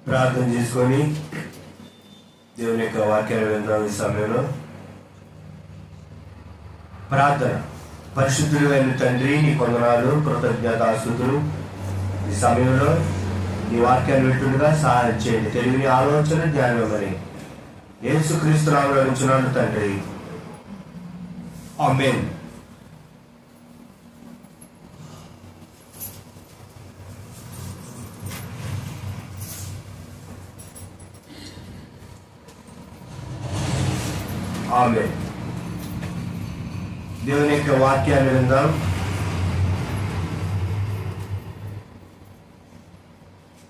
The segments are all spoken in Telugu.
ప్రార్థన చేసుకొని దేవుని యొక్క వాక్యాన్ని విందాం. ఈ సమయంలో ప్రార్థన. పరిశుద్ధుడైన తండ్రి, నీ కొందనాలు, కృతజ్ఞతాస్తుతులు. ఈ సమయంలో నీ వాక్యాన్ని వింటుండగా సహాయం చేయండి. తెలివిని ఆలోచన జ్ఞానమని యేసుక్రీస్తు నామములో అడుగుచున్నాను తండ్రి, ఆమేన్. ఆమేన్. దేవుని యొక్క వాక్యాన్ని విందాం.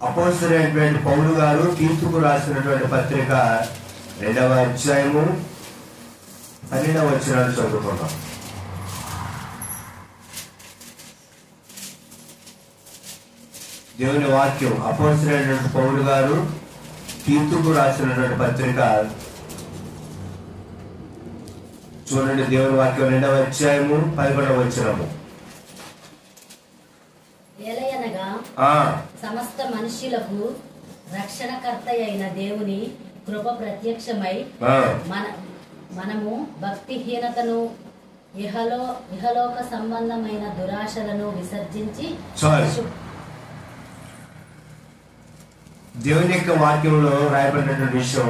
అపోస్తలుడైనటువంటి పౌలు గారు తీతుకు రాసినటువంటి పత్రిక 2వ అధ్యాయము 12వ వచనాన్ని చదువుకుందాం. దేవుని వాక్యం అపోస్తలుడైనటువంటి పౌలు గారు తీతుకు రాసినటువంటి పత్రిక, చూడండి దేవుని వాక్యం 2వ అధ్యాయము 11వ వచనము. ఏలయనగా సమస్త మనుష్యులకు రక్షణకర్త అయిన దేవుని కృప ప్రత్యక్షమై మనము భక్తిహీనతను ఇహలోక సంబంధమైన దురాశలను విసర్జించి దేవుని యొక్క వాక్యంలో రాయబడినటువంటి విషయం,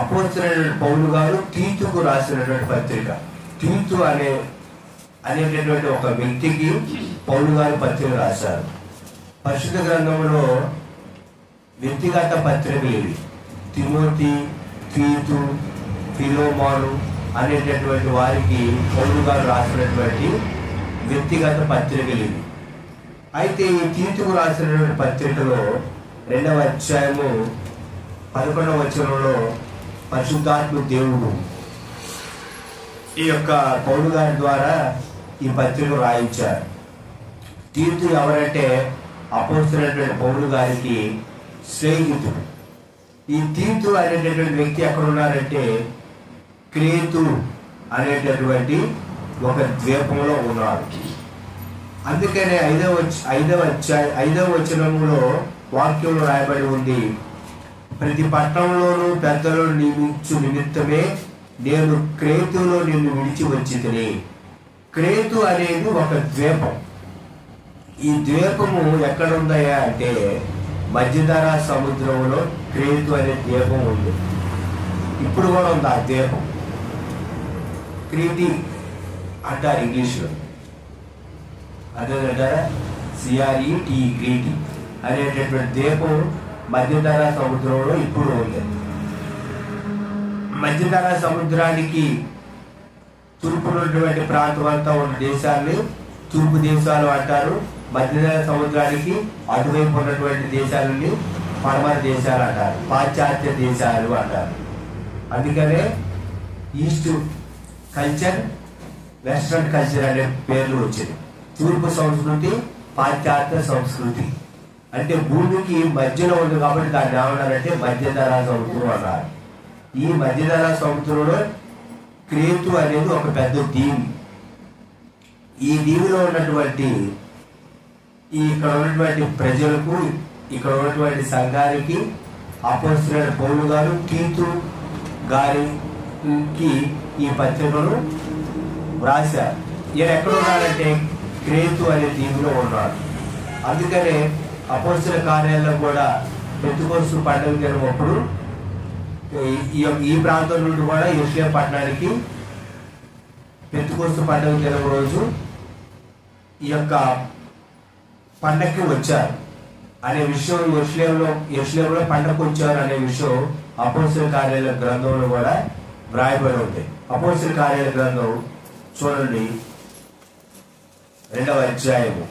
అపోస్తలుడైన పౌలు గారు తీతుకు రాసినటువంటి పత్రిక. తీతు అనేటటువంటి ఒక వ్యక్తికి పౌలు గారు పత్రిక రాశారు. పరిశుద్ధ గ్రంథంలో వ్యక్తిగత పత్రికలు ఇవి. తిమోతి, తీతు, ఫిలోమోను అనేటటువంటి వారికి పౌలు గారు రాసినటువంటి వ్యక్తిగత పత్రికలు ఇవి. అయితే ఈ తీతుకు రాసినటువంటి పత్రికలో 2వ అధ్యాయము 11వ వచనంలో పరిశుద్ధాత్మ దేవుడు ఈ యొక్క పౌలు గారి ద్వారా ఈ పత్రిక రాయించారు. తీతు ఎవరంటే అపోస్తలుడైనటువంటి పౌలు గారికి స్నేహితుడు. ఈ తీతు అనేటటువంటి వ్యక్తి ఎక్కడ ఉన్నారంటే క్రేతు అనేటటువంటి ఒక ద్వీపంలో ఉన్నారు. అందుకనే 5వ వచనంలో వాక్యంలో రాయబడి ఉంది, ప్రతి పట్టణంలోనూ పెద్దలను నియమించు నిమిత్తమే నేను క్రేతులో నిన్ను విడిచి వచ్చి తిని. క్రేతు అనేది ఒక ద్వీపం. ఈ ద్వీపము ఎక్కడ ఉందయ్యా అంటే మధ్యధరా సముద్రంలో క్రేతు అనే ద్వీపం ఉంది. ఇప్పుడు కూడా ఉంది ఆ ద్వీపం. క్రీతి అంటారు ఇంగ్లీష్లో, అదేంటారా CRET, క్రీతి అనేటటువంటి ద్వీపం మధ్యధరా సముద్రంలో ఇప్పుడు ఉంది. మధ్యధరా సముద్రానికి తూర్పునటువంటి ప్రాంతం అంతా ఉన్న దేశాన్ని తూర్పు దేశాలు అంటారు. మధ్యధరా సముద్రానికి అటువైపు ఉన్నటువంటి దేశాలని పడమర దేశాలు అంటారు, పాశ్చాత్య దేశాలు అంటారు. అందుకనే ఈస్ట్ కల్చర్, వెస్ట్రన్ కల్చర్ అనే పేర్లు వచ్చింది. తూర్పు సంస్కృతి, పాశ్చాత్య సంస్కృతి. అంటే భూమికి మధ్యలో ఉంది కాబట్టి దాన్ని ఏమన్నారంటే మధ్యధరా సముద్రం అన్నారు. ఈ మధ్యధరా సముద్రంలో క్రేతు అనేది ఒక పెద్ద దీవి. ఈ దీవిలో ఉన్నటువంటి ఇక్కడ ఉన్నటువంటి ప్రజలకు, ఇక్కడ ఉన్నటువంటి సంఘానికి అపోస్తలుడైన పౌలు గారు తీతు గారికి ఈ పత్రికను రాశారు. ఈయన ఎక్కడ ఉన్నాడంటే క్రేతు అనే దీవిలో ఉన్నాడు. అందుకనే అపోస్తల కార్యాలయంలో కూడా పెంతెకోస్తు పండుగ జరిగినప్పుడు ఈ ప్రాంతం నుండి కూడా యెరూషలేము పట్టణానికి పెంతెకోస్తు పండుగ జరిగిన రోజు ఈ యొక్క పండగకి వచ్చారు అనే విషయం, యెరూషలేములో పండగకు వచ్చారు అనే విషయం అపోస్తల కార్యాలయ గ్రంథంలో కూడా వ్రాయబడి ఉంది. అపోస్తల కార్యాలయ గ్రంథం చూడండి 2వ అధ్యాయము.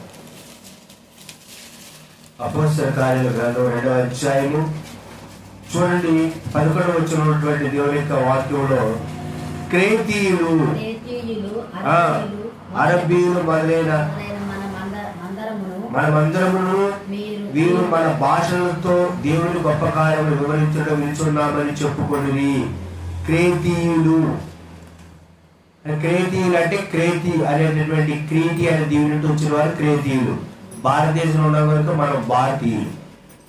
అపోస్తల కార్యాలయ గ్రంథం 2వ అధ్యాయము చూడండి 11వ వచనటువంటి దేవుని యొక్క వాక్యంలో క్రేతీయులు, అరబీయులు మొదలైన మనమందరమును వీరు మన భాషలతో దేవుని గొప్ప కార్యములు వివరించడం వింటున్నామని చెప్పుకొని. క్రేతీయులు అంటే క్రేతి అనేటటువంటి క్రీతి అనే దీవి నుండి వచ్చిన వారు క్రేతీయులు. భారతదేశంలో ఉన్న కనుక మనం భారతీయులు,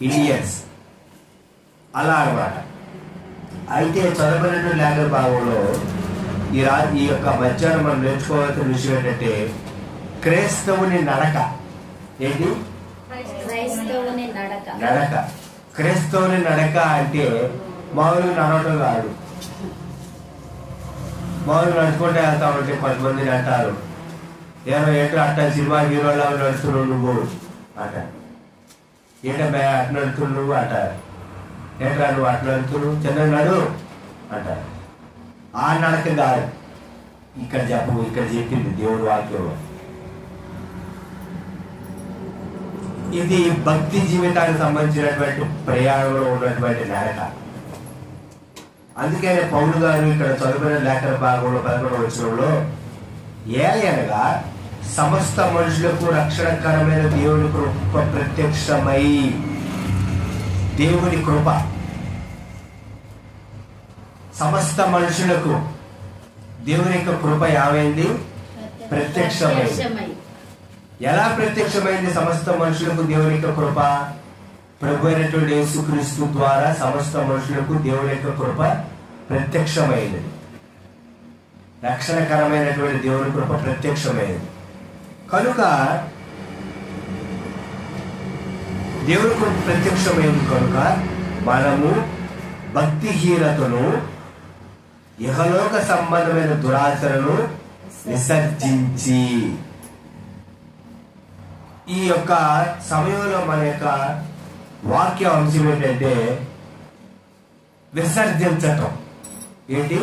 ఇండియన్స్. అలా అన్నమాట. అయితే చదవబడిన లేఖన భాగంలో ఈ యొక్క మధ్యాహ్నం మనం నేర్చుకోవాల్సిన విషయం ఏంటంటే క్రైస్తవుని నడక. ఏంటి నడక? క్రైస్తవుని నడక అంటే మామూలుగా నడవడం కాదు. మామూలుగా నడుచుకుంటే వెళ్తా ఉంటే కొంతమందిని అంటారు, ఏంటో అట్ట సినిమా హీరోలా నడుస్తున్నావు నువ్వు అంటారు. ఏంటమ్మా అట్ట నడుతున్నావు నువ్వు అంటారు. ఏంట్రా నువ్వు అట్ట నడుతున్నావు, చిన్న నడు అంటారు. ఆ నడక కాదు ఇక్కడ చెప్పింది దేవుడి వాక్యంలో. ఇది భక్తి జీవితానికి సంబంధించినటువంటి ప్రయాణంలో ఉన్నటువంటి నడక. అందుకనే పౌలు గారు ఇక్కడ చదువుకునే లేఖన భాగంలో 11వ వచనంలో ఏలయనగా సమస్త మనుషులకు రక్షణకరమైన దేవుని కృప ప్రత్యక్షమై, దేవుని కృప సమస్త మనుషులకు దేవుని యొక్క కృప ఏమైంది? ప్రత్యక్షమైంది. ఎలా ప్రత్యక్షమైంది సమస్త మనుషులకు దేవుని యొక్క కృప? ప్రభు అయినటువంటి యేసుక్రీస్తు ద్వారా సమస్త మనుషులకు దేవుని యొక్క కృప ప్రత్యక్షమైంది. రక్షణకరమైనటువంటి దేవుని కృప ప్రత్యక్షమైంది. కనుక దేవుని కృప ప్రత్యక్షమైంది కనుక మనము భక్తిహీనతను, ఇహలోక సంబంధమైన దురాచరణను విసర్జించి, ఈ యొక్క సమయంలో మన యొక్క వాక్య అంశం ఏంటంటే విసర్జించటం. ఏంటి?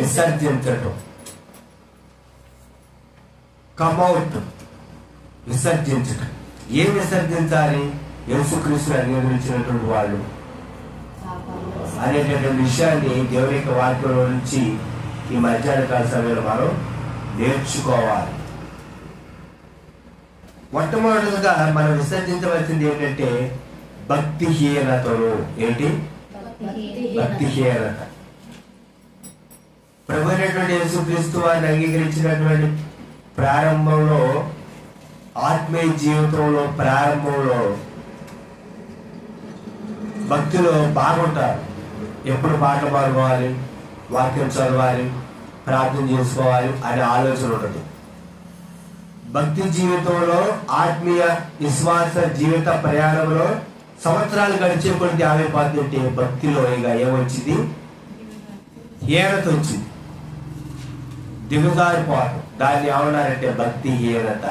విసర్జించటం. కమౌట్, విసర్జించటం. ఏం విసర్జించాలి? యేసుక్రీస్తుని అంగీకరించినటువంటి వాళ్ళు అనేటటువంటి విషయాన్ని దేవుని యొక్క వాక్యంలో నుంచి ఈ మధ్యాహ్న కాల సమయంలో మనం నేర్చుకోవాలి. మొట్టమొదటిగా మనం విసర్జించవలసింది ఏంటంటే భక్తిహీనతను. ఏంటి? భక్తిహీనత. ప్రభు అయినటువంటి యేసుక్రీస్తు వారిని అంగీకరించినటువంటి ప్రారంభంలో, ఆత్మీయ జీవితంలో ప్రారంభంలో భక్తులు బాగుంటారు. ఎప్పుడు పాటలు పాడుకోవాలి, వాక్యం చదవాలి, ప్రార్థన చేసుకోవాలి అనే ఆలోచన ఉంటుంది. భక్తి జీవితంలో, ఆత్మీయ విశ్వాస జీవిత ప్రయాణంలో సంవత్సరాలు గడిచే కొద్ది ఆమెపోతుంటే భక్తిలో ఇక ఏమొచ్చింది? హీనత వచ్చింది, దిగుజారిపోవటం. దాన్ని ఏమన్నారంటే భక్తిహీనత.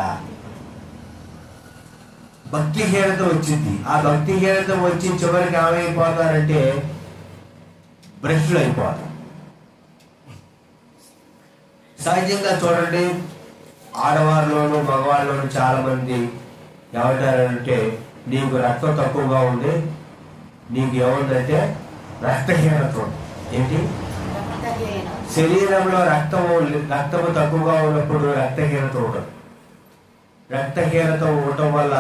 భక్తిహీనత వచ్చింది. ఆ భక్తిహీనత వచ్చి చివరికి ఏమైపోతారంటే భ్రష్టులు అయిపోతారు. సహజంగా చూడండి, ఆడవారిలోను మగవాళ్ళలోను చాలా మంది ఏమంటారంటే నీకు రక్తం తక్కువగా ఉంది, నీకు ఏముందంటే రక్తహీనత. ఏంటి? శరీరంలో రక్తము తక్కువగా ఉన్నప్పుడు రక్తహీనత ఉంటుంది. రక్తహీనత ఉండటం వల్ల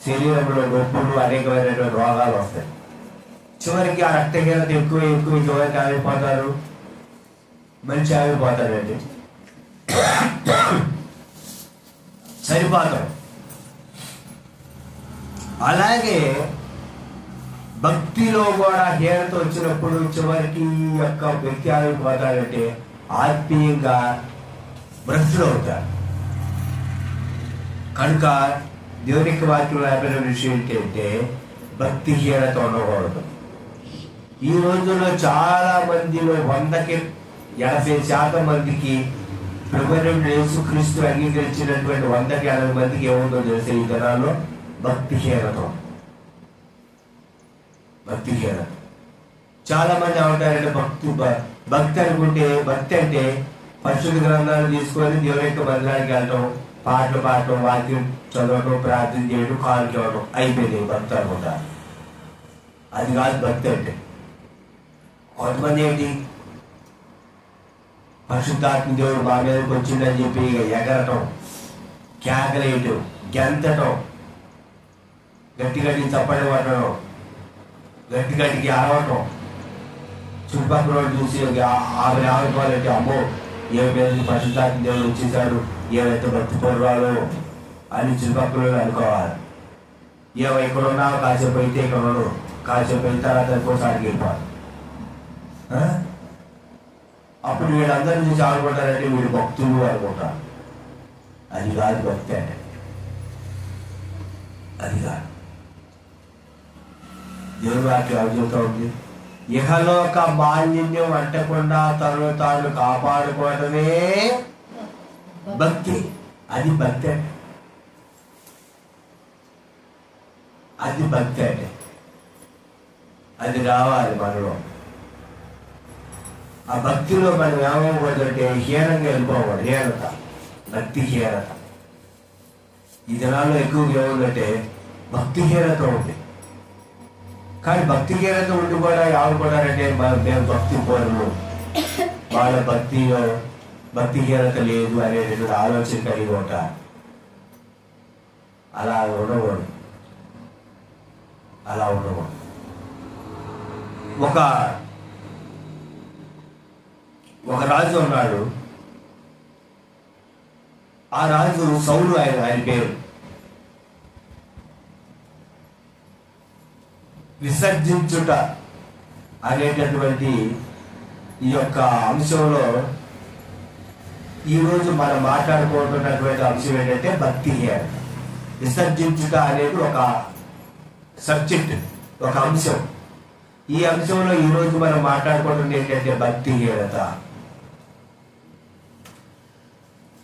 శరీరంలో నొప్పులు, అనేకమైనటువంటి రోగాలు వస్తాయి. చివరికి ఆ రక్తహీనత ఎక్కువ చివరికి ఆగిపోతారు, మనిషి ఆగిపోతాడండి, సరిపోతాం. అలాగే భక్తిలో కూడా హీనత వచ్చినప్పుడు చివరికి యొక్క వ్యక్తి ఆగిపోతాడంటే ఆత్మీయంగా భ్రష్టులు అవుతారు. కనుక దేవునికి వాక్యం రాబడిన విషయం ఏంటంటే భక్తిహీనత ఉండకూడదు. ఈ రోజుల్లో చాలా మందిలో 100కి 80% మందికి ప్రభు యేసుక్రీస్తు అంగీకరించినటువంటి 100కి 80 మందికి ఏముందో తెలిసే ఈ దినాల్లో భక్తిహీనత. చాలా మంది ఏమంటారంటే భక్తి అనుకుంటే, భక్తి అంటే పరిశుద్ధ గ్రంథాలు తీసుకొని దేవుని యొక్క మందిరానికి వెళ్ళటం, పాటలు పాడటం, వాక్యం చదవటం, ప్రార్థన చేయడం, కాలు చూడటం, అయిపోయింది భక్తి అనుకుంటారు. అది కాదు భక్తి అంటే. కొంతమంది ఏంటి, పరిశుద్ధాత్మ దేవుడు మా మీదకి వచ్చిందని చెప్పి ఎగరటం, కేకలేయటం, గెంతటం, గట్టి గట్టికి చప్పట్లు పట్టడం, గట్టి గట్టికి అరవటం, చుట్టుపక్కల వాళ్ళు చూసి ఆమె ఆగిపోవాలంటే అమ్మో ఏమి పరిశుద్ధాత్మ దేవుడు వచ్చేసాడు, ఏమైతే భక్తి పొరవాలో అని చుట్టుపక్కల అనుకోవాలి. ఏమో ఇక్కడ ఉన్నావు, కాసేపు అయితే ఇక్కడ ఉన్నావు, కాసేపు అయిన తర్వాత కోసం అడిగి వెళ్ళిపోవాలి. అప్పుడు వీళ్ళందరూ చూసి అనుకుంటారంటే వీడు భక్తులు అనుకుంటారు. అది కాదు భక్తి అంటే, అది కాదు. దేవుడు వాక్యం అడుగుతూ ఉంది, ఇహలోక మాలిన్యం అంటకుండా తను తాను కాపాడుకోవడమే భక్తి. అది భక్తి అంటే, అది భక్తి అంటే అది రావాలి మనలో. ఆ భక్తిలో మనం ఏమవ్వకూడదంటే హీనంగా వెళ్ళిపోకూడదు. హీనత, భక్తి హీనత. ఈ దినాల్లో ఎక్కువగా ఏముందంటే భక్తి హీనత ఉంది. కానీ భక్తి హీనత ఉండి కూడా ఏమనుకుంటారంటే మేము భక్తి పోరు, వాళ్ళ భక్తి హీనత లేదు అనేటువంటి ఆలోచన కలిగి ఉంటారు. అలా ఉండకూడదు, అలా ఉండకూడదు. ఒక రాజు ఉన్నాడు. ఆ రాజు సౌలు, ఆయన పేరు. విసర్జించుట అనేటటువంటి ఈ యొక్క అంశంలో ఈరోజు మనం మాట్లాడుకుంటున్నటువంటి అంశం ఏంటంటే భక్తి హీనత. విసర్జించుట అనేది ఒక సబ్జెక్ట్, ఒక అంశం. ఈ అంశంలో ఈరోజు మనం మాట్లాడుకుంటుంది ఏంటంటే భక్తి హీనత.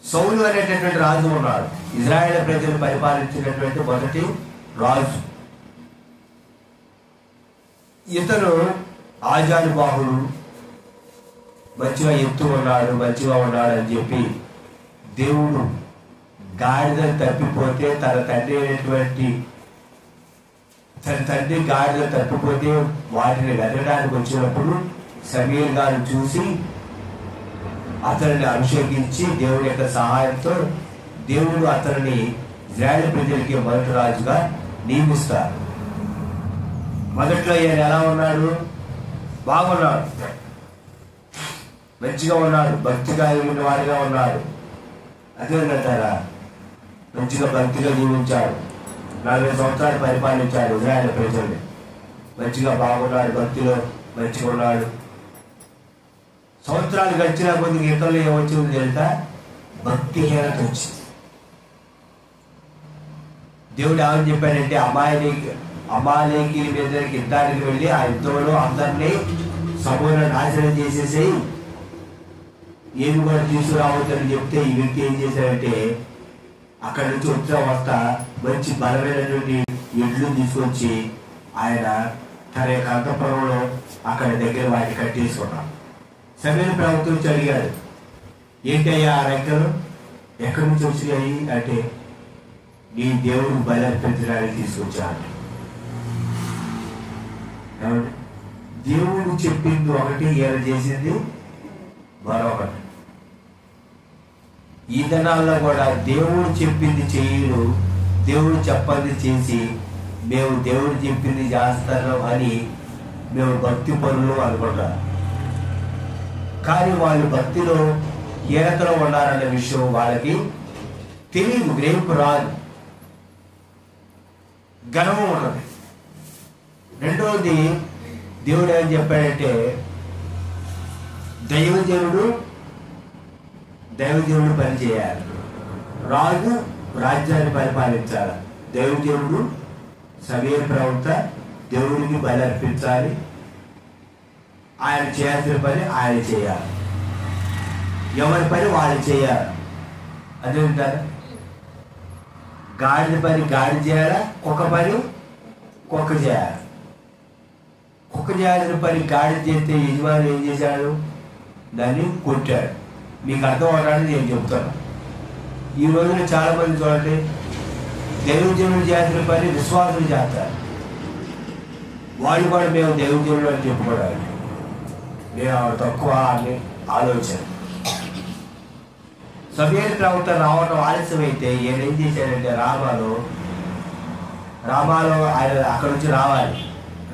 సౌలు అనేటటువంటి రాజు ఉన్నాడు. ఇజ్రాయేల్ ప్రజలు పరిపాలించినటువంటి మొదటి రాజు. ఇతను ఆజానుబాహుడు, మంచిగా ఎత్తు ఉన్నాడు, మంచిగా ఉన్నాడు అని చెప్పి దేవుడు గాడిద తప్పిపోతే తన తండ్రి గాడిద తప్పిపోతే వాటిని వెళ్ళడానికి వచ్చినప్పుడు సమీర్ గారు చూసి అతనిని అభిషేకించి దేవుడి యొక్క సహాయంతో దేవుడు అతనిని ఇజ్రాయేల్ ప్రజలకి మొదటి రాజుగా నియమిస్తారు. మొదట్లో ఈయన ఎలా ఉన్నాడు? బాగున్నాడు, మంచిగా ఉన్నాడు, భక్తిగా ఉన్న వాడిగా ఉన్నాడు. అదేంటారా, మంచిగా భక్తిగా జీవించాడు. 40 సంవత్సరాలు పరిపాలించాడు ఇజ్రాయేల్ ప్రజల్ని. మంచిగా బాగున్నాడు, భక్తిలో మంచిగా ఉన్నాడు. సంవత్సరాలు గడిచిన కొద్దిగా ఇతరులు ఏమొచ్చింది తెలుసా? భక్తి హీనత వచ్చింది. దేవుడు ఏమని చెప్పాడంటే అమాలేకీ మీదకి యుద్ధానికి వెళ్ళి ఆ యుద్ధంలో అందరినీ సమూల నాశనం చేసేసి ఏమి కూడా తీసుకురావద్దని చెప్తే ఈ వ్యక్తి ఏం చేశాడంటే అక్కడి నుంచి వస్తా మంచి బలమైనటువంటి ఎడ్లు తీసుకొచ్చి ఆయన తన యొక్క అంతఃపురంలో అక్కడ దగ్గర వాటిని కట్టేసుకున్నాడు. సమీర్ ప్రభుత్వం నుంచి అడిగాడు, ఏంటయ్యా ఆ రెక్కలు ఎక్కడి నుంచి వచ్చినాయి అంటే, నీ దేవుడు బలి అర్పించడానికి తీసుకొచ్చాడు. దేవుడు చెప్పింది ఒకటి, ఈయన చేసింది మరొకటి. ఈ దినాల్లో కూడా దేవుడు చెప్పింది చేయరు, దేవుడు చెప్పంది చేసి మేము దేవుడు చెప్పింది చేస్తాం అని మేము భక్తి పనులు అనుకుంటాం. కానీ వాళ్ళు భక్తిలో హీనతలో ఉన్నారన్న విషయం వాళ్ళకి తెలియదు, గ్రహింపు రాదు, గర్వం ఉంటుంది. రెండవది, దేవుడు ఏం చెప్పాడంటే దైవజనుడు పని చేయాలి, రాజు రాజ్యాన్ని పరిపాలించాలి. దైవజనుడు సమీర్ ప్రవక్త దేవుడికి బలి అర్పించాలి, ఆయన చేయాల్సిన పని ఆయన చేయాలి, ఎవరి పని వాళ్ళు చేయాలి. అదే ఉంటారు. గాడిద పని గాడి చేయాలా, కుక్క పని కుక్క చేయాలి. కుక్క చేయాల్సిన పని గాడి చేస్తే యజమాని ఏం చేశాడు? దాన్ని కొట్టాడు. మీకు అర్థం అవడానికి నేను చెప్తాను. ఈ రోజున చాలా మంది చూడండి, దైవజనులు చేయాల్సిన పని విశ్వాసులు చేస్తారు. వాళ్ళు కూడా మేము దైవజనులు అని చెప్పుకోవడానికి నేను తక్కువ అని ఆలోచన. సమీర్ ప్రవక్త రావడం ఆలస్యమైతే ఈయన ఏం చేశాడంటే రామాలో ఆయన అక్కడ నుంచి రావాలి,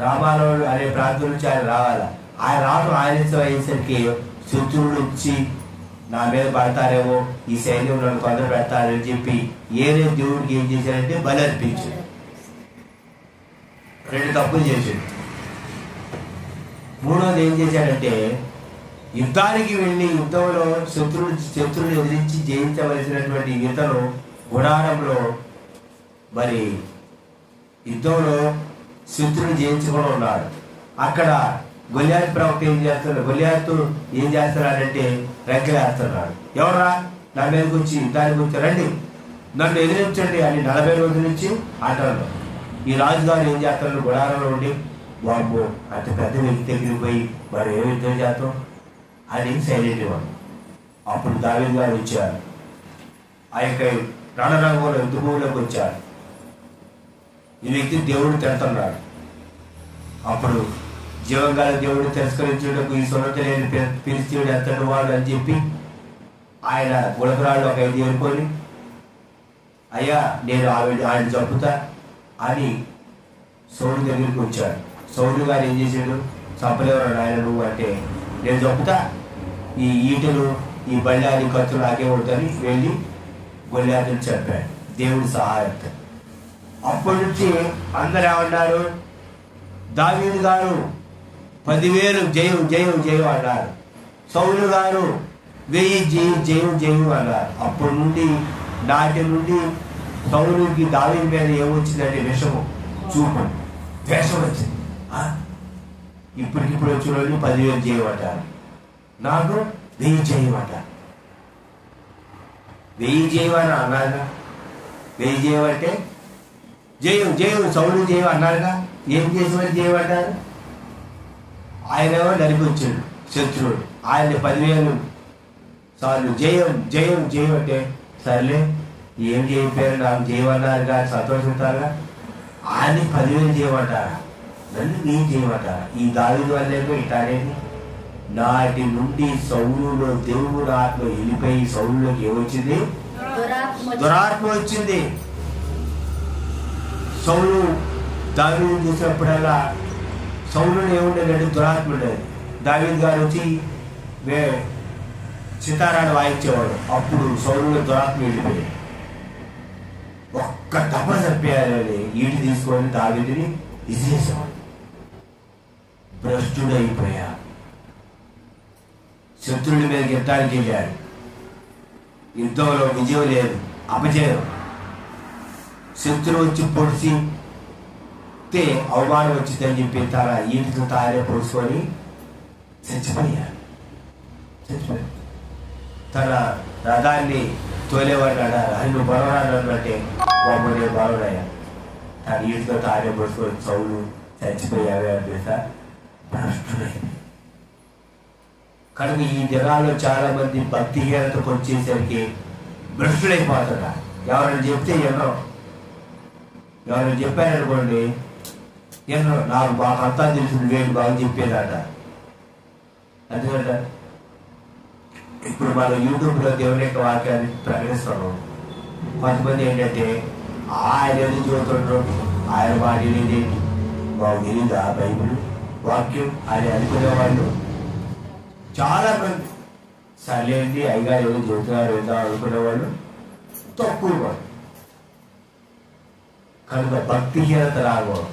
రామాలో అనే ప్రాంతం నుంచి ఆయన రావాలి. ఆయన రావడం ఆలస్యం అయ్యేసరికి శత్రువులు వచ్చి నా మీద పడతారేమో, ఈ సైన్యం నన్ను కొందరు పెడతారని చెప్పి ఏదే దేవుడికి ఏం చేశారంటే బలి అర్పించాడు. 2 తప్పులు చేశాడు. మూడోది ఏం చేశాడంటే యుద్ధానికి వెళ్ళి యుద్ధంలో శత్రువుని ఎదిరించి జయించవలసినటువంటి ఇతను గుడారంలో మరి యుద్ధంలో శత్రువుని జయించుకొని ఉన్నాడు. అక్కడ గొల్యాతు ప్రవక్త ఏం చేస్తున్నాడు, గొల్యాతు ఏం చేస్తున్నాడంటే రెక్కలేస్తున్నాడు. ఎవరా నా మీదకి వచ్చి యుద్ధానికి వచ్చి రండి నన్ను ఎదిరించండి అని 40 రోజుల నుంచి ఆటలు. ఈ రాజుగారు ఏం చేస్తున్నాడు, గుడారంలో ఉండి బాబు అంత పెద్ద వ్యక్తి దగ్గరికి పోయి మరి ఏ యుద్ధం చేస్తాం అని సైలెంట్ ఇవ్వడు. అప్పుడు దావీదు గారు వచ్చారు, ఆ యొక్క రణరంగంలో యుద్ధభూమిలోకి వచ్చారు. ఈ వ్యక్తి దేవుడు తిడుతున్నాడు. అప్పుడు జీవంగా దేవుడు తిరస్కరించుటకు ఈ సున్నత లేని ఫిలిష్తీయుడు ఎంతటి వాడు అని చెప్పి ఆయన గులకరాళ్ళు ఒక 5 ఏరుకొని అయ్యా నేను ఆయన చంపుతా అని సౌలు దగ్గరికి వచ్చాడు. సౌలు గారు ఏం చేశాడు, చంపలేవరా ఆయన నువ్వు అంటే నేను చంపుతా, ఈ ఈటలు ఈ బళ్ళారి ఖర్చు నాకే ఉంటుందని వెళ్ళి గొల్యాతుని చెప్పాడు దేవుడి సహాయంతో. అప్పటి నుంచి అందరు ఏమన్నారు, దావీదు గారు 10,000 జయం జయం జయం అన్నారు, సౌలు గారు 1000 జయం జయం జయం అన్నారు. అప్పటి నుండి నాటి నుండి సౌలుకి దావీదు మీద ఏమొచ్చిందంటే విషము, చూపు, ద్వేషం వచ్చింది. ఇప్పటికిప్పుడు వచ్చిన వాళ్ళు 10,000 చేయమంటారు, నాకు 1000 చేయమంటారు. 1000 చేయమని అన్నారుగా, 1000 చేయమంటే జయం జయం సౌలు జయం అన్నారుగా. ఏం చేసేవారు చేయమంటారు, ఆయనేమో నడిపించాడు శత్రువుడు, ఆయన 10,000 సార్లు జయం జయం జయం అంటే సర్లే ఏం చేయకపోయారు నాకు చేయమన్నారుగా సంతోషిస్తారుగా. ఆయన 10,000 చేయమంటారా, నన్ను నేను చేయమంటారా. ఈ దావీదు వల్లేమో ఇట్లా అనేది. నాటి నుండి సౌలులో దేవుడు ఆత్మ వెళ్ళిపోయి సౌలులోకి ఏమొచ్చింది, దురాత్మ వచ్చింది. సౌలు దావీదు చూసినప్పుడల్లా సౌలులో ఏముండేదంటే దురాత్మ ఉండేది. దావీదు గారు వచ్చి సితారాన్ని వాయించేవాడు. అప్పుడు సౌలులో దురాత్మ వెళ్ళిపోయాడు. ఒక్క దెబ్బ చంపేయాలని ఈటి తీసుకొని దావీదుని విసిరేసేవాడు. భ్రష్టుడైపోయా. శత్రువుల మీద యుద్ధానికి వెళ్ళాడు. యుద్ధంలో విజయం లేదు, అపజయం. శత్రువు వచ్చి పొడిచితే అవమానం వచ్చిందని చెప్పి తన ఈటితో తారే పొడుచుకొని చచ్చిపోయాడు. తన రథాన్ని తోలేవాడు అన్నారు, ఆయన నువ్వు బలవరాడు అంటే బొమ్మని బలవడయ్యా. తన ఈటితో తారే పొడుచుకొని సౌలు చచ్చిపోయావే అనిపిస్తా భ్రష్టుడైంది. కనుక ఈ దినాల్లో చాలా మంది భక్తిహీనతకు వచ్చేసరికి భ్రష్టుడైపోతున్నారు. ఎవరైనా చెప్తే ఎవరైనా చెప్పారనుకోండి, నాకు బాగా అంతా తెలుసు నువ్వేంటి బాగా చెప్పేదట. అందుకంట ఇప్పుడు మనం యూట్యూబ్లో దేవుని యొక్క వాక్యాన్ని ప్రకటిస్తున్నాం. కొంతమంది ఏంటంటే ఆయన ఎందుకు చూస్తుండ్రు, ఆయన మాట తెలియదు, బాగు తెలియదు ఆ బైబిల్ వాక్యం అని అనుకునేవాళ్ళు చాలా మంది. సర్లేండి అయ్యగారు ఏదో చెబుతున్నారు ఏదో అనుకునేవాళ్ళు తక్కువ వాడు. కనుక భక్తిహీనత రాకూడదు.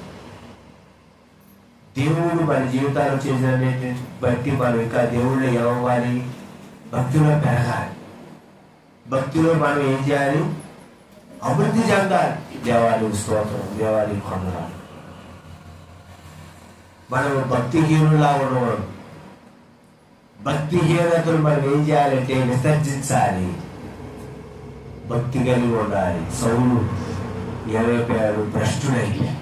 దేవుడు మన జీవితాలు చేసిన బట్టి మనం ఇంకా దేవుళ్ళు ఏమవ్వాలి, భక్తిలో పెరగాలి. భక్తిలో మనం ఏం చేయాలి, అభివృద్ధి చెందాలి. దేవాలయ స్తోత్రం, దేవాలయ కొందరాలు. మనం భక్తిహీనులా ఉండకూడదు. భక్తిహీనతను మనం ఏం చేయాలంటే విసర్జించాలి, భక్తి కలిగి ఉండాలి. సౌలు ఏమైపోయాడు, భ్రష్టుడయ్యా.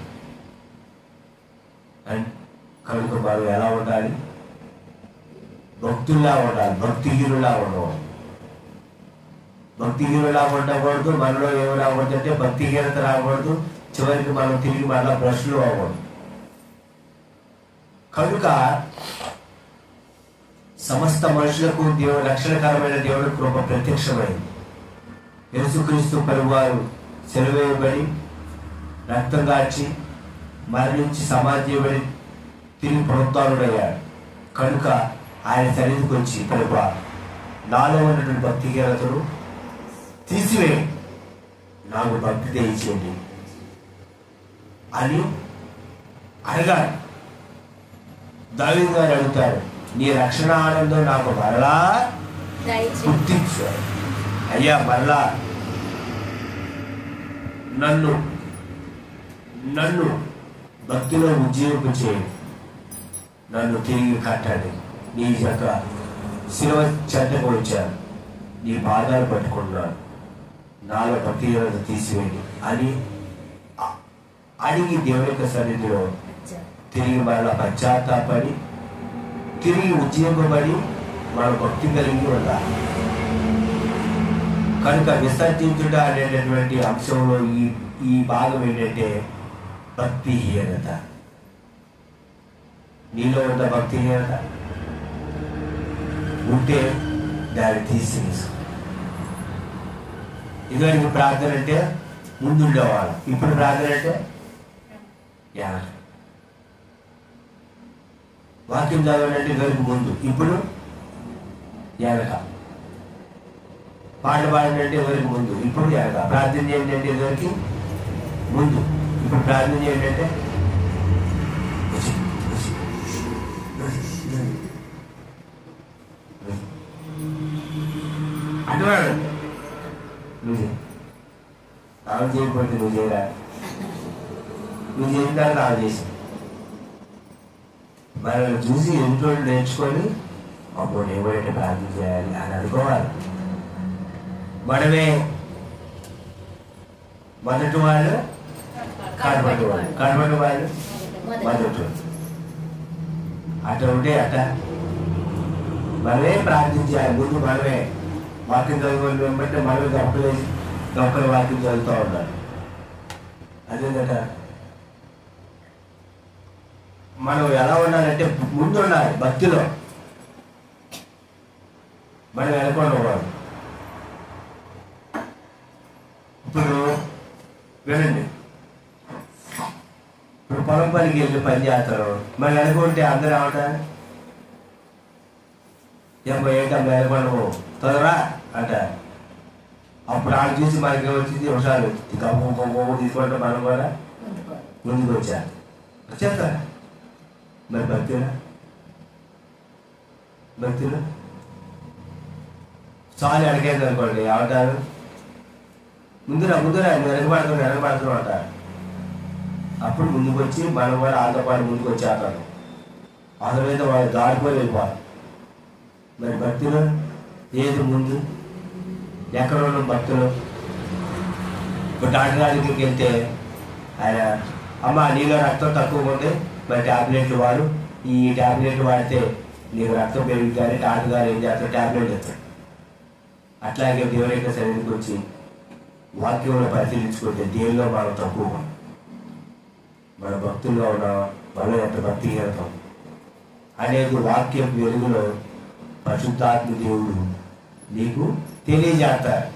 కనుక మనం ఎలా ఉండాలి, భక్తుల్లా ఉండాలి, భక్తిహీనులా ఉండకూడదు. భక్తిహీనులా ఉండకూడదు. మనలో ఏమి రాకూడదు అంటే భక్తిహీనత రాకూడదు. చివరికి మనం తిరిగి మళ్ళా భ్రష్టులు అవ్వకూడదు. కనుక సమస్త మనుషులకు దేవుడు రక్షణకరమైన దేవుడి కృప ప్రత్యక్షమైంది. యేసుక్రీస్తు ప్రభువారు సెలవేయబడి రక్తం దాచి మరణించి సమాధి తిరిగి పునరుత్థానుడయ్యాడు. కనుక ఆయన సన్నిధికి వచ్చి ప్రభువా నాలో ఉన్నటువంటి భక్తిహీనతను తీసివేయండి, నాకు భక్తి తెచ్చేయండి అని అడగాలి. దావీదు గారు అడుగుతారు, నీ రక్షణ ఆనందం నాకు మరలా గుర్తించు అయ్యా, మరలా నన్ను భక్తిలో ఉజ్జీవింపు చేయి, నన్ను తిరిగి కట్టండి. నీ యొక్క శిలువ చెంతకు వచ్చాను, నీ పాదాలు పట్టుకున్నాను, నాలో భక్తిహీనత తీసివేయండి అని అడిగి దేవుని యొక్క సన్నిధిలో తిరిగి మరలా పశ్చాత్తాపడి తిరిగి ఉజ్జీవింపబడి మన భక్తి కలిగి ఉండాలి. కనుక విసర్జించుట అనేటటువంటి అంశంలో ఈ భాగం ఏంటంటే భక్తిహీనత. నీలో ఉన్న భక్తిహీనత ఉంటే దాన్ని తీసేసి. ఇదివరకు ప్రార్థన అంటే ముందుండేవాళ్ళు, ఇప్పుడు ప్రార్థన అంటే వాక్యం చదవాలంటే ఇదివరకు ముందు, ఇప్పుడు వెనక. పాట పాడాలంటే ఇదివరకు ముందు, ఇప్పుడు వెనక. ప్రార్థన చేయండి అంటే ఇదివరకు ముందు, ఇప్పుడు ప్రార్థన చేయండి అంటే అంటున్నాడు. నువ్వు ఆమె చేయకపోతే నువ్వు చేయరా, నువ్వు చేసిన తర్వాత ఆమె చేసి మనల్ని చూసి ఎంతో నేర్చుకొని అప్పుడు ఎవరైతే ప్రార్థన చేయాలి అని అనుకోవాలి. మనమే మొదటి వాళ్ళు, కడపటి వాళ్ళు మొదటి. అట్లా ఉంటే మనమే ప్రార్థించాలి. ముందు మనమే వాక్యం చదువుకొని వెంబట్టి మనమే దొక్కల వాక్యం చదువుతూ ఉండాలి. అదే కదా మనం ఎలా ఉండాలంటే ముందు ఉండాలి భక్తిలో, మనం వెనకొండవాలి. ఇప్పుడు వినండి, ఇప్పుడు పొలం పనికి వెళ్ళి పని చేస్తారు, మనం వెనుకుంటే అందరూ ఏమంటారు, ఏంటమ్మా వెనకొండవు తొందరరా అంటారు. అప్పుడు వాళ్ళు చూసి మనకి వచ్చింది వర్షాలు తీసుకుంటే మనం కూడా ముందుకు వచ్చేస్తారా? మరి భక్తిలో చాలు అడిగేది అనుకోండి, ఏమంటారు, ముందురా వెనకబడుతున్నాం అంటారు. అప్పుడు ముందుకు వచ్చి మనం కూడా వాళ్ళతో పాటు ముందుకు వచ్చేస్తాను. అసలైతే వాళ్ళు దాడిపోయి వెళ్ళిపోవాలి. మరి భక్తిలో ఏది ముందు, ఎక్కడ ఉన్న భక్తులు? ఇప్పుడు డాక్టర్ గారికి వెళ్తే ఆయన, అమ్మ నీలో రక్తం తక్కువ ఉంది, మరి ట్యాబ్లెట్లు వాడు, ఈ ట్యాబ్లెట్లు వాడితే నీకు రక్తం పెరుగుతుంది. డాక్టర్ గారు ఏం చేస్తారు, ట్యాబ్లెట్లు ఇస్తారు. అట్లాగే దేవుని యొక్క సన్నిధికి వచ్చి వాక్యంలో పరిశీలించుకుంటే దేవుల్లో మనం తక్కువ, మన భక్తుల్లో ఉన్న మనం ఎంత భక్తిహీనత అనేది వాక్యం వెలుగులో పరిశుద్ధాత్మ దేవుడు నీకు తెలియజేస్తారు.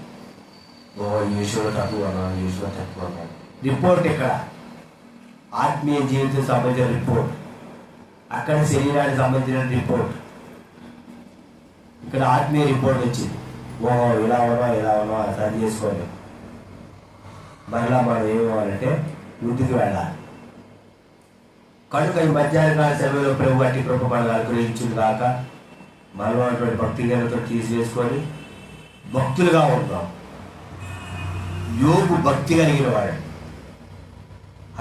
ఓ ఈ విషయంలో తక్కువ అన్నాను, ఈ విషయంలో తక్కువ అన్నాను. రిపోర్ట్ ఇక్కడ ఆత్మీయ జీవితం సంబంధించిన రిపోర్ట్, అక్కడ శరీరానికి సంబంధించిన రిపోర్ట్, ఇక్కడ ఆత్మీయ రిపోర్ట్ వచ్చింది. ఓహో ఇలా ఉన్నా సరి చేసుకోవాలి. మరలా మనం ఏమవ్వాలంటే ముందుకు వెళ్ళాలి. కనుక ఈ మధ్యాహ్న కాల సమయంలో ప్రభు అట్టి కృప మనకు అనుగ్రహించింది కాక మనలో అటువంటి భక్తిగలతో తీసివేసుకొని భక్తులుగా ఉంటాం. యోగు భక్తి కలిగిన వాడు.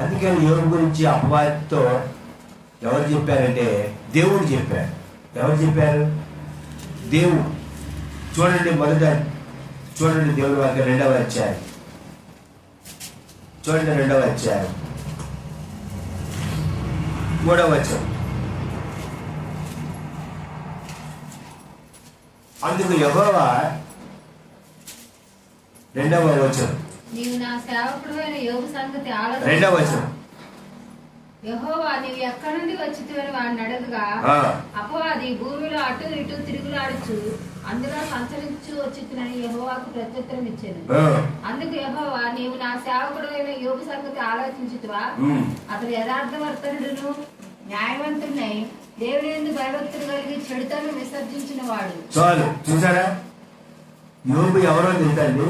అందుకని యోగు గురించి అపవాదితో ఎవరు చెప్పారంటే దేవుడు చెప్పారు. ఎవరు చెప్పారు? దేవుడు. చూడండి దేవుడి వాక్యం 2వ అధ్యాయం చూడండి, 2వ అధ్యాయం 3వ వచనం. అందుకు యెహోవా 2వ వచనం, నీవు నా సేవకుడైన యోబు సంగతి 2వ వచనం, యెహోవా నీవు ఎక్కడి నుండి వచ్చితివని వాడిని అడగగా అపవాది భూమిలో అటు ఇటు తిరుగులాడుచు అందులో సంచరించు వచ్చినని యెహోవాకు ప్రత్యుత్తరం ఇచ్చాను. అందుకు యెహోవా నీవు నా సేవకుడైన యోబు సంగతి ఆలోచించుతువా? అతడు యథార్థవర్తనుడును న్యాయవంతుడై దేవుని యందు భయభక్తులు కలిగి చెడుతను విసర్జించిన వాడు. చాలు చూసారా? యోబు ఎవరో తెలుసండి?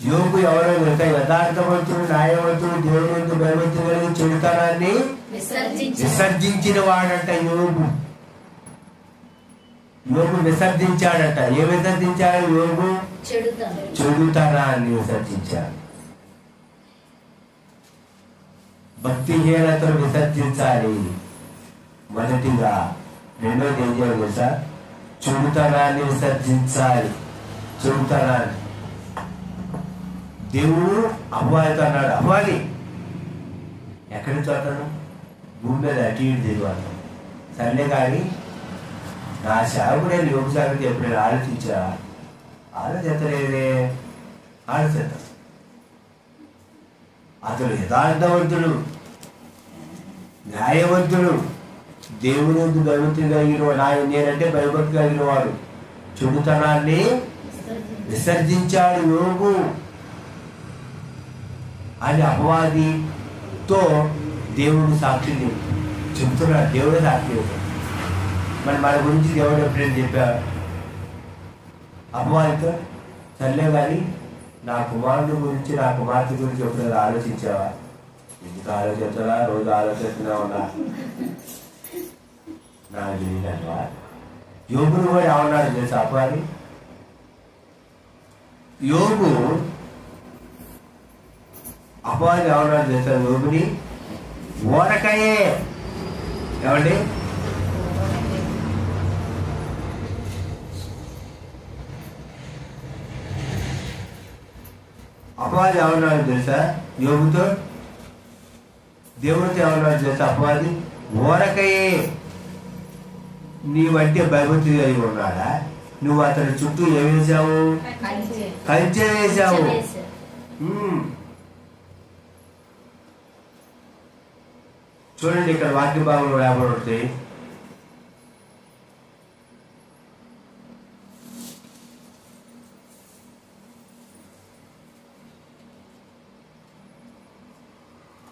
యోగు ఎవరో కనుక యథార్థవంతుడు, న్యాయవంతుడు, దేవుడు ఎందుకు భయభక్తులు కలిగి చెడుతనాన్ని విసర్జించిన వాడంట యోగు. యోగు విసర్జించాడట. ఏ విసర్జించాడు యోగు? చెడుతనాన్ని విసర్జించాడు. భక్తిహీనతను విసర్జించాలి మొదటిగా. రెండోది ఏం చేయాలి తెలుసా? చెడుతనాన్ని విసర్జించాలి. చెడుతనాన్ని దేవుడు అవ్వాలితో అన్నాడు, అవ్వాలి ఎక్కడి చోటను భూమి మీద అటు ఇటు తిరిగాను. సర్లే కానీ నా సేవకుడు నేను యోగ సంగతి ఎప్పుడైనా ఆలోచించా? ఆలోచించలేదే. ఆలోచిత అతడు యథార్థవంతుడు, న్యాయవంతుడు, దేవుని భయభక్తి కలిగిన నేనంటే భయభక్తి కలిగిన వాడు. చెడుతనాన్ని విసర్జించాడు యోగు అని అపవాదితో దేవుడు సాక్షి చెబుతున్నాడు. దేవుడే సాక్షి. మరి మన గురించి దేవుడు ఎప్పుడైనా చెప్పాడు అపవాదితో? సర్లే కానీ నా కుమారుడు గురించి, నా కుమార్తె గురించి ఎప్పుడైనా ఆలోచించావా? ఎందుకు ఆలోచించరా? రోజు ఆలోచిస్తున్నా ఉన్నా నాకు తెలియదన్నవా? యోగును కూడా ఏమన్నాడు తెలుసా అపవాది? యోగు అపవాది ఏమన్నాడు తెలుసా యోగుని? ఓరకయే. ఏమండి? అపవాది ఏమన్నాడు తెలుసా యోగుతో? దేవుడితో ఏమన్నాడు తెలుసా అపవాది? ఓరకయే. నీవంటే భయభక్తి కలిగి ఉన్నాడా? నువ్వు అతని చుట్టూ ఏం వేసావు? కంచె వేసావు. చూడండి ఇక్కడ వాక్య భాగంలో రాబడుతుంది.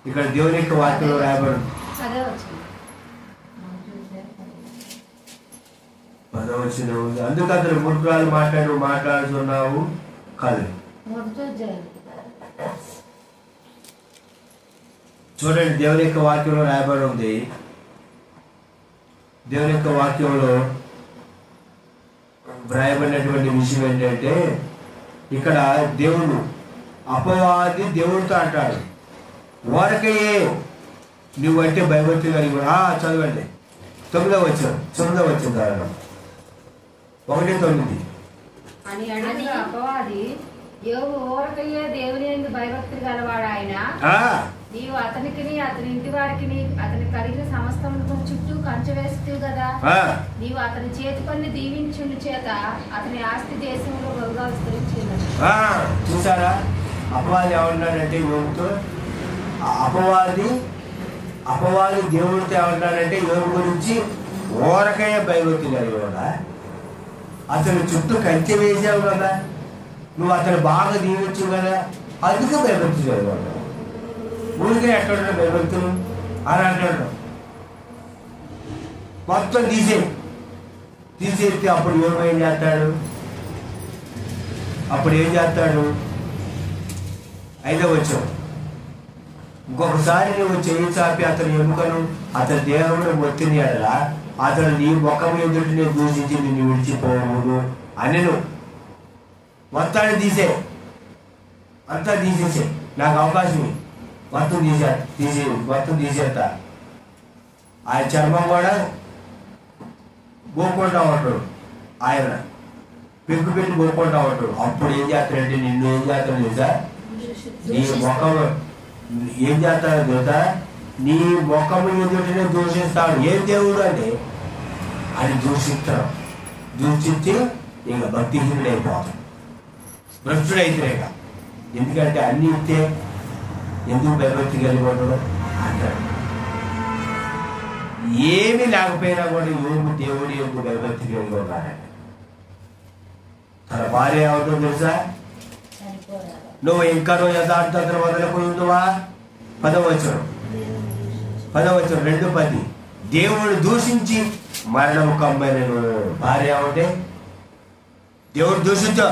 ఇక్కడ దేవుని యొక్క వాక్యంలో రాయబడుతుంది. 10వ వచనం. అందుకు అతను మూర్ఖురాలు మాట్లాడుతున్నావు కాదు. చూడండి దేవుని యొక్క వాక్యంలో రాయబడి ఉంది. దేవుని యొక్క వాక్యంలో రాయబడినటువంటి విషయం ఏంటంటే, ఇక్కడ దేవుడు అపవాది దేవుడితో అంటాడు, ఓరకయే నువ్వంటే భయభక్తి కలిగి. చదవండి 9వ వచనం. 9వ వచనం 1:9. అని అడగగా అపవాది, యోగు ఓరకయ్యే దేవుని యందు భయభక్తులు గలవాడు ఆయన. నీవు అతనికి, అతని ఇంటి వారికి, అతని కలిగిన సమస్తమును చుట్టూ కంచె వేస్తావు కదా. నీవు అతని చేతి పని దీవించుండు చేత అతని ఆస్తి దేశంలో బహుగా విస్తరించింది. చూసారా అపవాది ఏమన్నాడంటే యోగుతో? అపవాది దేవుడితో ఏమన్నాడంటే యోగు గురించి ఓరకయ్య భయభక్తి కలిగి కూడా అతని చుట్టూ కంచె వేసావు కదా, నువ్వు అతను బాగా దీవించు కదా, అందుకే భయభక్తి కలిగి ఉన్నావు. ఊరికే ఎక్కడ భయభక్తులు అని అంటాడు. మొత్తం తీసేస్తే అప్పుడు యోగం ఏం చేస్తాడు? అప్పుడు ఏం చేస్తాడు? 5వ వచనం. ఇంకొకసారి నువ్వు చేయి చాపి అతని ఎముకను అతని దేహంలో మొత్తిని అడలా అతను నీ ముఖం ఎదుటి నేను దూషించి నిన్ను విడిచిపోవును అని. నువ్వు మొత్తాన్ని అంతా తీసేసే, నాకు అవకాశం మొత్తం తీసేస్తా. ఆయన చర్మం కూడా గోకుంటా ఉంటాడు, ఆయన పెగ్గు పెట్టి గోకుంటా ఉంటాడు. అప్పుడు ఏం చేస్తాడంటే నిన్ను ఏం చేస్తాడు తెలుసా? నీ ముఖం ఏం చేస్తాడో తెలుసా? నీ ముఖము ఎదుటినే దూషిస్తాడు. ఏం దేవుడు అంటే అని దూషిస్తాడు. దూషించి ఇక భక్తిహీనుడైపోతాడు, భ్రష్టుడైతే. ఎందుకంటే అన్ని ఇస్తే ఎందుకు భయభక్తి కలిగి ఉండడం అంటాడు. ఏమీ లేకపోయినా కూడా యోగు దేవుడి ఎందుకు భయభక్తి కలిగి ఉన్నాడంట. తన భార్య ఏమవుతుందో తెలుసా? నువ్వు ఇంకా యథార్థతను వదలకుందువా? 10వ వచనం 2:10. దేవుడు దూషించి మరణము కమ్మైన భార్య ఉంటే దేవుడు దూషించా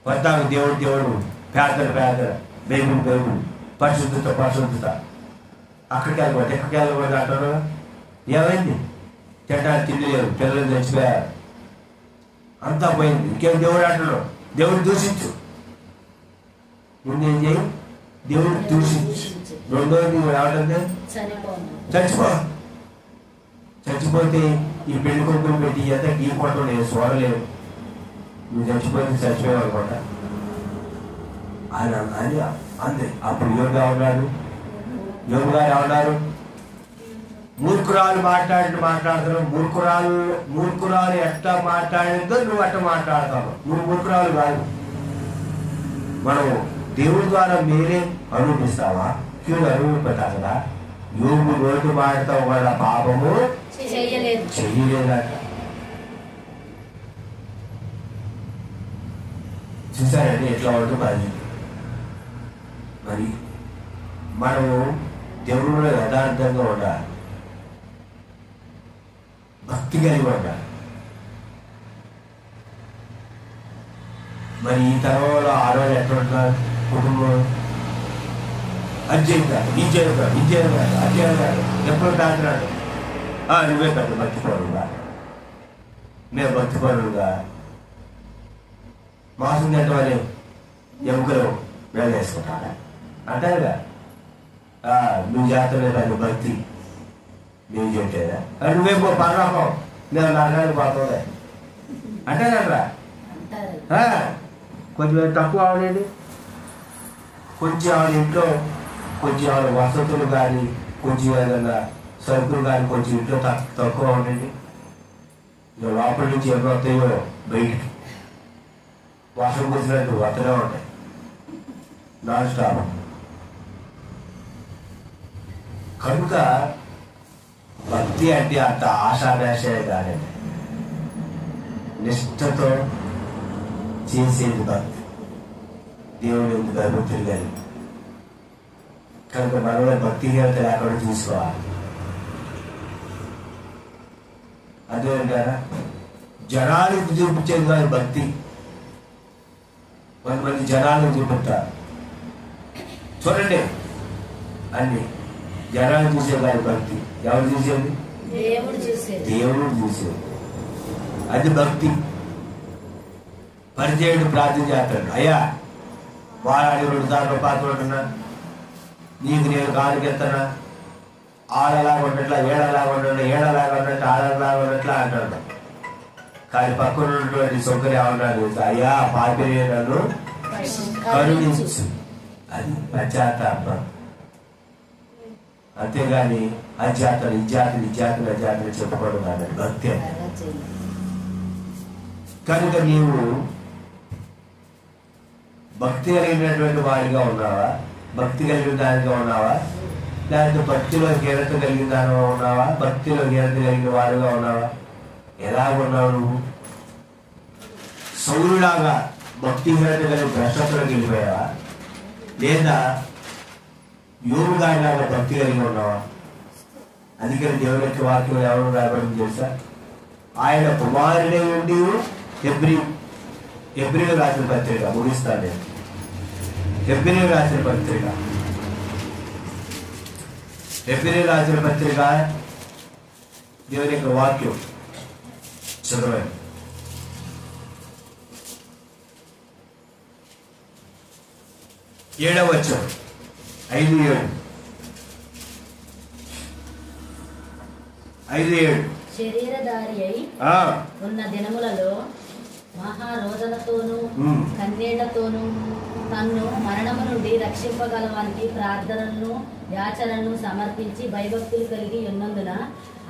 వద్దాము. దేవుడు పేదల బైబుల్ పరిశుద్ధత అక్కడికి వెళ్ళకూడదు, ఎక్కడికి వెళ్ళకూడదు అంటారు. ఏమైంది? తింటానికి తిండి లేదు, పిల్లలు చచ్చిపోయారు, అంతా పోయింది. ఇంకేం దేవుడు అంటాడు? దేవుడు దూషించు. ముందేం చేయి? దేవుడు దూషించు. రెండోది ఏమంటే చచ్చిపోతే ఈ పెళ్లి కొడుకులు పెట్టి ఎంత గీకోవటం నేను చూడలేను, నువ్వు చచ్చిపోతే చచ్చిపోయావు అనుకుంటా ఆయన అని అంతే. అప్పుడు యోగుగా ఉన్నాడు, యోగు గారు ఏమన్నారు? మూర్ఖురాలు మాట్లాడుతున్నావు, మూర్ఖురాలు ఎట్లా మాట్లాడిందో నువ్వు అట్లా మాట్లాడతావు. నువ్వు మూర్ఖురాలు కాదు. మనం దేవుడి ద్వారా మీరే అనుభవిస్తావా? కీడు అనుభవిపోతా కదా. యోగు నోటి మాడతాం వల్ల పాపము చెయ్యలేదట. చూసారండి ఎట్లా ఉంటుంది. మరి మనము దేవుడిలో యథార్థంగా ఉండాలి, భక్తి కలిగి ఉండాలి. మరి ఈ తరంలో ఆడవాళ్ళు ఎట్లా ఉంటారు? కుటుంబం అధ్యయనం కాదు, విజయం కాదు, అధ్యయనం కాదు, ఎప్పుడు తాకినాడు నువ్వే పెద్ద భక్తిపరుడుగా, మేము భక్తిపరుడుగా మాసం తింటే ఎముకలు వేసుకుంటారా అంటారుగా. నువ్వు చేస్తలే పెద్ద భక్తి నువ్వు చేయట్లేదా? నువ్వేమో పర్వాహం నేను నాన్నగారు పోతుందా అంటారా? కొంచెం తక్కువ అవనండి, కొంచెం ఆవిడ ఇంట్లో కొంచెం ఆవిడ వసతులు కానీ కొంచెం ఏదన్నా సరుకులు కానీ కొంచెం ఇంట్లో తక్కువ ఉండండి. లోపల నుంచి ఎవరు వస్తాయో బయటికి వర్షం కూర్చున్నట్టు వస్తూనే ఉంటాయి నాన్ స్టాప్. కనుక భక్తి అంటే అంత ఆశాభాషే కాదండి, నిష్ఠతో చేసేది భక్తి. దేవుడు ఎందుకు భక్తులు కానీ కనుక మనలో భక్తి హీనత లేకుండా చూసుకోవాలి. అదే కదా జనాలకు చూపించేది కాదు భక్తి. కొంతమంది జనాలను చూపిస్తారు, చూడండి అన్ని జనాలు చూసే కాదు భక్తి. ఎవరు చూసేది? దేవుడు చూసేది. అది భక్తి. పరిచయుడు ప్రార్థన చేస్తాడు, అయ్యా వారానికి 2 సార్లు పాత్రలుంటున్నా, నీకు నేను కానుకెత్తనా, ఆడలాగా ఉండట్లా, ఏడలాగా ఉండట్లా, ఏడలాగా ఉన్నట్టు ఆడలాగా ఉన్నట్లా అంటాడు. కానీ పక్కన ఉన్నటువంటి సౌకర్యం ఏమన్నాడు? అయ్యా పాపిని నన్ను కరుణించు. అది పశ్చాత్తాపం. అంతేగాని అజాతలు అజాతలు చెప్పుకోవడం కాదండి భక్తి అంటే. కనుక నీవు భక్తి కలిగినటువంటి వాడిగా ఉన్నావా? భక్తి కలిగిన దానిగా ఉన్నావా? లేకపోతే భక్తిలో హీనత కలిగిన దానిగా ఉన్నావా? భక్తిలో హీనత కలిగిన వాడుగా ఉన్నావా? ఎలా ఉన్నావు నువ్వు? సౌరులాగా భక్తి హీనత కలిగిన భ్రష్టతలోకి వెళ్ళిపోయావా? లేదా యోగు గారిలాగా భక్తి కలిగి ఉన్నావా? అందుకని దేవుని యొక్క వాక్యం ఎవరు రాబడింది తెలుసా? ఆయన కుమారుడే ఉండి ఎబ్రిలు రాసిన పత్రిక ముగిస్తాను నేను. ఎబ్రిలు రాసిన పత్రిక దేవుని యొక్క వాక్యం చదవండి. 7వ వచనం 5:7 శరీరధారి అయి ఉన్న దినములలో మహారోదనతోనూ కన్నీళ్లతోనూ తన్ను మరణము నుండి రక్షింపగలవానికి ప్రార్థనలను యాచనను సమర్పించి భయభక్తులు కలిగి ఉన్నందున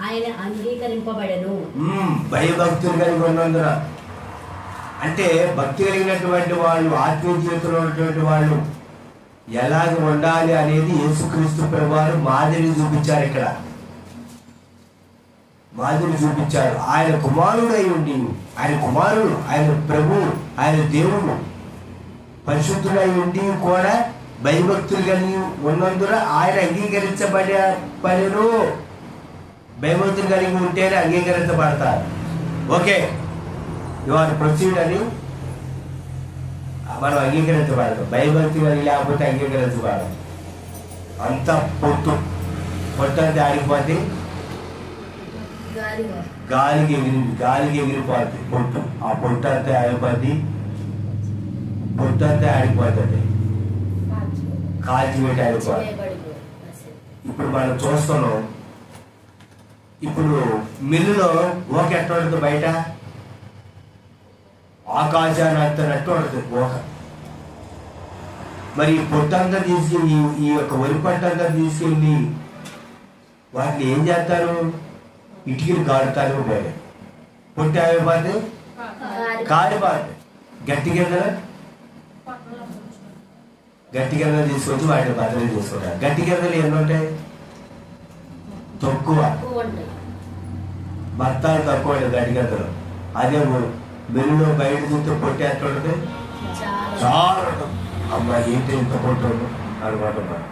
ఆయన అంగీకరింపబడెను. భయభక్తులు కలిగి ఉన్నందున అంటే భక్తి కలిగినటువంటి వాళ్ళు, ఆత్మీయ జీవితంలో ఉన్నటువంటి వాళ్ళు ఎలాగ ఉండాలి అనేది యేసుక్రీస్తు ప్రభువారు మాదిరి చూపించారు. ఇక్కడ మాదిరి చూపించారు. ఆయన కుమారుడు అయి ఉండి, ఆయన కుమారుడు, ఆయన ప్రభువు, ఆయన దేవుడు పరిశుద్ధుడై ఉండి కూడా భయభక్తులు కలిగి ఉన్నందున ఆయన అంగీకరించబడే పనిలో భయభక్తులు కలిగి ఉంటేనే అంగీకరించబడతారు. ఓకే, యు ఆర్ ప్రొసీడ్ అని మనం అంగీకరించబడదు. భయభక్తి కలిగి లేకపోతే అంగీకరించబడదు. అంత పొట్టంతా ఆడిపోతే గాలికి ఎగిరిపోద్ది పొట్టు. ఆ పొట్టంతా ఆడిపోద్ది, పొట్టంతా ఆడిపోతుంది, కాల్చిపెట్టి ఆడిపోద్ది. ఇప్పుడు మనం చూస్తున్నాం. ఇప్పుడు మిల్లులో ఓక ఎట్లా ఉంటుంది? బయట ఆకాశాన్ని అంతనట్టు ఉంటుంది ఓక. మరి ఈ పొట్టంతా తీసుకెళ్ళి, ఈ యొక్క వరి పంటంతా తీసుకెళ్ళి వాటిని ఏం చేస్తారు? ఇటుకలు కాడుతారు. బయట పొట్టు అయిపోద్ది, కారిపోద్ది. గట్టి గిన్నెలు తీసుకొచ్చి వాటిని బదిలీ చేసుకుంటారు. గట్టి గిన్నెలు ఎన్ని ఉంటాయి? తక్కువ, బత్తాలు తక్కువ గట్టి గిన్నెలు. అదే మెల్లులో బయట చూస్తే పొట్టి ఎట్లా ఉంటుంది? చాలా ఉంటుంది. అమ్మాయి ఏంటి ఇంత పొట్టు అనుకుంటున్నాను.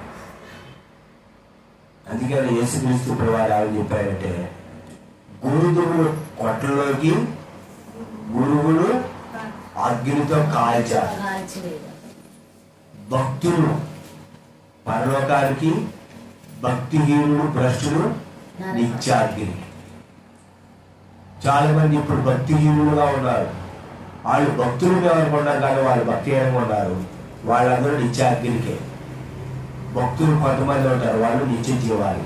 అందుకని యేసుక్రీస్తు ఇప్పుడు వారు ఏమని చెప్పారంటే, గోధుమలు కొట్టలోకి గురుగులు అగ్నితో కాల్చారు. భక్తులు పరలోకానికి, భక్తిహీనులు భ్రష్టులు నిత్యాగ్ని. చాలా మంది ఇప్పుడు భక్తిహీనులుగా ఉన్నారు. వాళ్ళు భక్తులుగా అనుకున్నారు కానీ వాళ్ళు భక్తిహీనంగా ఉన్నారు. వాళ్ళందరూ నిత్యాగ్నికే. భక్తులు కొంతమంది ఉంటారు, వాళ్ళు నిత్య జీవాలు.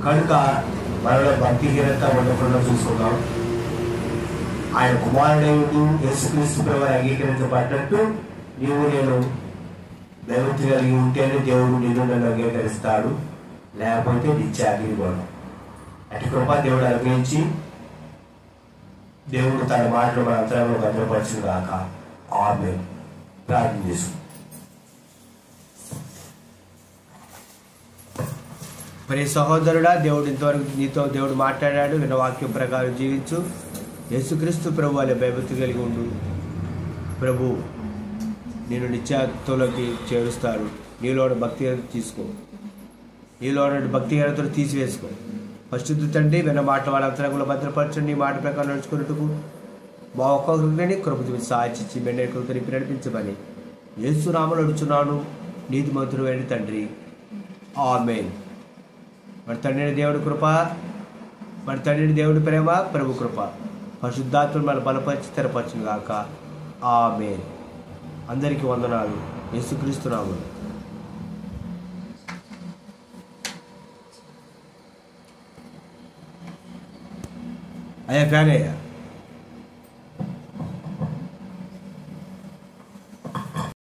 కనుక మనలో భక్తిహీనత ఉండకుండా చూసుకుందాం. ఆయన కుమారుడు యేసుక్రీస్తు ప్రభువు అంగీకరించబడినట్టు నీవు నేను భక్తి కలిగి ఉంటేనే దేవుడు నిన్ను నన్ను అంగీకరిస్తాడు, లేకపోతే నిత్యాగ్ని కూడా. అటు కృప దేవుడు అనుగ్రహించి దేవుడు తన మాటలు మన అంతరంలో భద్రపరచును గాక. ఆమేన్. ప్రార్థన చేసుకుందాం. మరి సహోదరుడా, దేవుడు ఇంతవరకు నీతో దేవుడు మాట్లాడాడు. విన్న వాక్యం ప్రకారం జీవించు. యేసుక్రీస్తు ప్రభు అనే భయభక్తి కలిగి ఉండు. ప్రభు నేను నిత్యత్వంలోకి చేరుస్తాడు. నీలో భక్తిహీనత తీసుకో, నీలో భక్తిహీనతను తీసివేసుకో. పరిశుద్ధ తండ్రి, విన్న మాట వాళ్ళ అంతరంగంలో భద్రపరచండి. మాట ప్రకారం నడుచుకున్నట్టుకు మా ఒక్కొక్కరిని కృప చూపించి సాధించి బెండెక్కులతో నింపి నడిపించమని యేసు నామములో అడుగుచున్నాను, నీతిమంతుడైన తండ్రి. ఆమేన్. మన తండ్రి దేవుడి కృప, మన తండ్రి దేవుడి ప్రేమ, ప్రభు కృప, పరిశుద్ధాత్మను మన బలపరిచి స్థిరపరచును గాక. ఆమేన్. అందరికీ వందనాలు. యేసుక్రీస్తు నామములో. అయ్యా ఫ్యాన్ అయ్యా.